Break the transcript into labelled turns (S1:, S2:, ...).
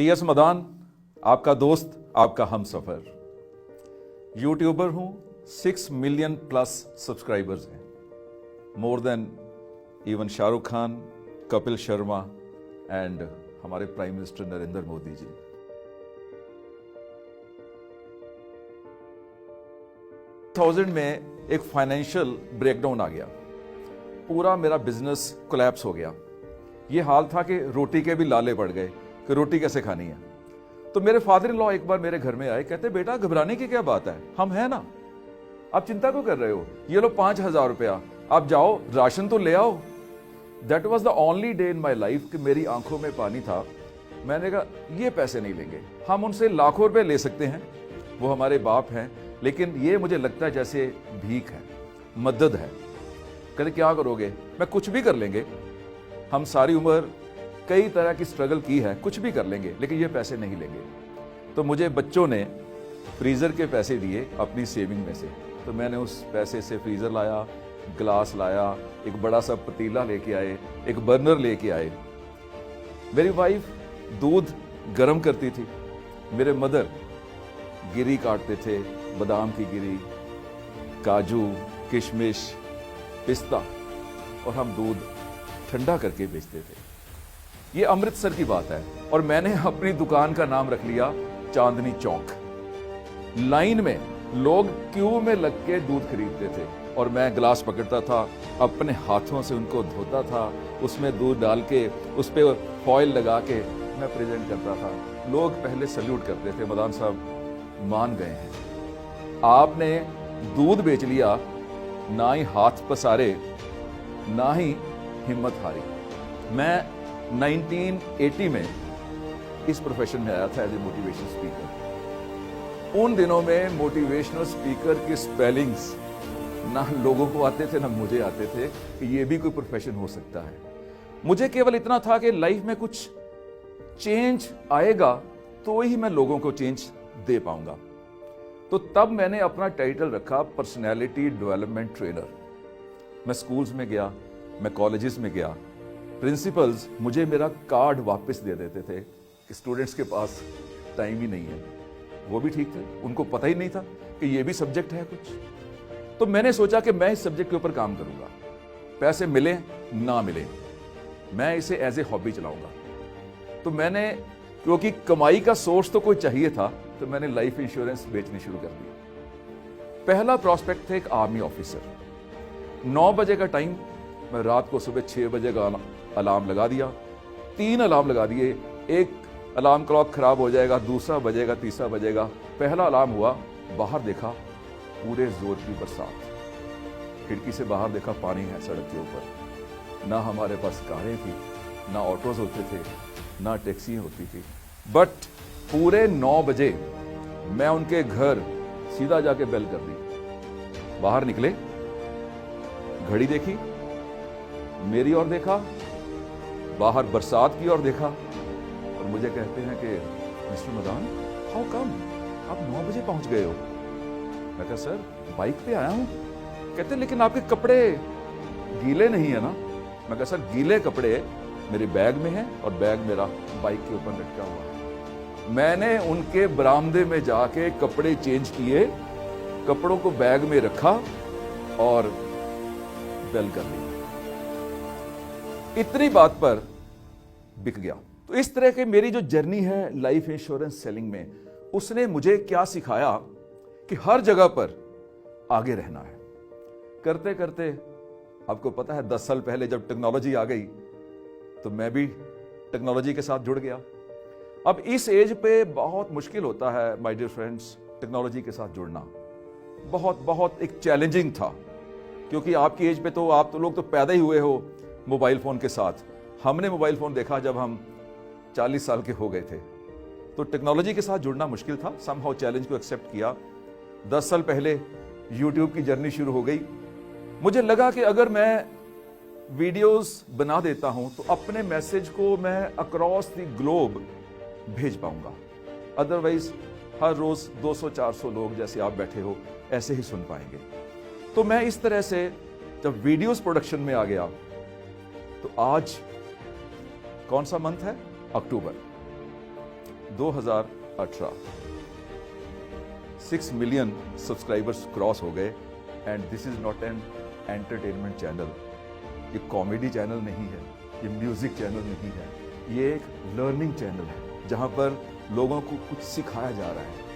S1: TS Madan, आपका दोस्त, आपका हमसफर। यूट्यूबर हूं, 6 मिलियन प्लस सब्सक्राइबर्स हैं, more than even Shahrukh Khan, Kapil Sharma and हमारे प्राइम मिनिस्टर नरेंद्र मोदी जी। में एक फाइनेंशियल ब्रेकडाउन आ गया, पूरा मेरा बिजनेस कोलैप्स हो गया। ये हाल था कि रोटी के भी लाले पड़ गए कि रोटी कैसे खानी है। तो मेरे फादर इन लॉ एक बार मेरे घर में आए, कहते बेटा घबराने की क्या बात है, हम हैं ना, आप चिंता क्यों कर रहे हो, ये लो 5,000 रुपया, आप जाओ राशन तो ले आओ। That was the only day in my life कि मेरी आंखों में पानी था। मैंने कहा ये पैसे नहीं लेंगे, हम उनसे लाखों रुपए ले सकते हैं, वो हमारे बाप हैं, लेकिन ये मुझे लगता है जैसे भीख है, मदद है। कहते क्या करोगे, मैं कुछ भी कर लेंगे, हम सारी उम्र कई तरह की स्ट्रगल की है, कुछ भी कर लेंगे, लेकिन ये पैसे नहीं लेंगे। तो मुझे बच्चों ने फ्रीजर के पैसे दिए अपनी सेविंग में से, तो मैंने उस पैसे से फ्रीजर लाया, ग्लास लाया, एक बड़ा सा पतीला लेके आए, एक बर्नर लेके आए। मेरी वाइफ दूध गर्म करती थी, मेरे मदर गिरी काटते थे, बादाम की गिरी, काजू, किशमिश, पिस्ता, और हम दूध ठंडा करके बेचते थे। ये अमृतसर की बात है। और मैंने अपनी दुकान का नाम रख लिया चांदनी चौक। लाइन में लोग क्यू में लग के दूध खरीदते थे और मैं ग्लास पकड़ता था, अपने हाथों से उनको धोता था, उसमें दूध डाल के उस पर फॉइल लगा के मैं प्रेजेंट करता था। लोग पहले सल्यूट करते थे, मदान साहब मान गए हैं, आपने दूध बेच लिया, ना ही हाथ पसारे ना ही हिम्मत हारी। मैं 1980 में इस प्रोफेशन में आया था एज ए मोटिवेशनल स्पीकर। उन दिनों में मोटिवेशनल स्पीकर की स्पेलिंग्स ना लोगों को आते थे ना मुझे आते थे कि ये भी कोई प्रोफेशन हो सकता है। मुझे केवल इतना था कि लाइफ में कुछ चेंज आएगा तो ही मैं लोगों को चेंज दे पाऊंगा। तो तब मैंने अपना टाइटल रखा पर्सनैलिटी डेवलपमेंट ट्रेनर। मैं स्कूल्स में गया, मैं कॉलेजेस में गया, प्रिंसिपल्स मुझे मेरा कार्ड वापस दे देते थे कि स्टूडेंट्स के पास टाइम ही नहीं है। वो भी ठीक थे, उनको पता ही नहीं था कि ये भी सब्जेक्ट है कुछ। तो मैंने सोचा कि मैं इस सब्जेक्ट के ऊपर काम करूंगा, पैसे मिले ना मिले, मैं इसे एज ए हॉबी चलाऊंगा। तो मैंने, क्योंकि कमाई का सोर्स तो कोई चाहिए था, तो मैंने लाइफ इंश्योरेंस बेचनी शुरू कर दी। पहला प्रॉस्पेक्ट था एक आर्मी ऑफिसर। 9 बजे का टाइम, मैं रात को सुबह 6 बजे का अलार्म लगा दिया, 3 अलार्म लगा दिए, एक अलार्म क्लॉक खराब हो जाएगा, दूसरा बजेगा, तीसरा बजेगा। पहला अलार्म हुआ, बाहर देखा पूरे जोर की बरसात, खिड़की से बाहर देखा पानी है सड़क के ऊपर। ना हमारे पास कारें थी, ना ऑटोज होते थे, ना टैक्सी होती थी, बट पूरे 9 बजे मैं उनके घर सीधा जाके बेल कर दी। बाहर निकले, घड़ी देखी, मेरी ओर देखा, बाहर बरसात की ओर देखा, और मुझे कहते हैं कि मिस्टर मदान, हाउ कम आप 9 बजे पहुंच गए हो। मैं कहा सर बाइक पे आया हूं। कहते लेकिन आपके कपड़े गीले नहीं है ना। मैं कहा सर गीले कपड़े मेरे बैग में हैं और बैग मेरा बाइक के ऊपर लटका हुआ है। मैंने उनके बरामदे में जाके कपड़े चेंज किए, कपड़ों को बैग में रखा और बेल कर ली। इतनी बात पर बिक गया। तो इस तरह के मेरी जो जर्नी है लाइफ इंश्योरेंस सेलिंग में, उसने मुझे क्या सिखाया कि हर जगह पर आगे रहना है। करते करते, आपको पता है 10 साल पहले जब टेक्नोलॉजी आ गई तो मैं भी टेक्नोलॉजी के साथ जुड़ गया। अब इस एज पे बहुत मुश्किल होता है माय डियर फ्रेंड्स, टेक्नोलॉजी के साथ जुड़ना बहुत बहुत एक चैलेंजिंग था, क्योंकि आपकी एज पे तो आप तो लोग तो पैदा ही हुए हो मोबाइल फोन के साथ। हमने मोबाइल फोन देखा जब हम 40 साल के हो गए थे। तो टेक्नोलॉजी के साथ जुड़ना मुश्किल था। समहाउ चैलेंज को एक्सेप्ट किया। 10 साल पहले यूट्यूब की जर्नी शुरू हो गई। मुझे लगा कि अगर मैं वीडियोस बना देता हूं तो अपने मैसेज को मैं अक्रॉस द ग्लोब भेज पाऊंगा। अदरवाइज हर रोज 200-400 लोग जैसे आप बैठे हो ऐसे ही सुन पाएंगे। तो मैं इस तरह से जब वीडियोस प्रोडक्शन में आ गया, तो आज कौन सा मंथ है, अक्टूबर। 2018 6 मिलियन सब्सक्राइबर्स क्रॉस हो गए। And this is not an entertainment channel, ये कॉमेडी चैनल नहीं है, ये म्यूजिक चैनल नहीं है, ये एक लर्निंग चैनल है जहां पर लोगों को कुछ सिखाया जा रहा है।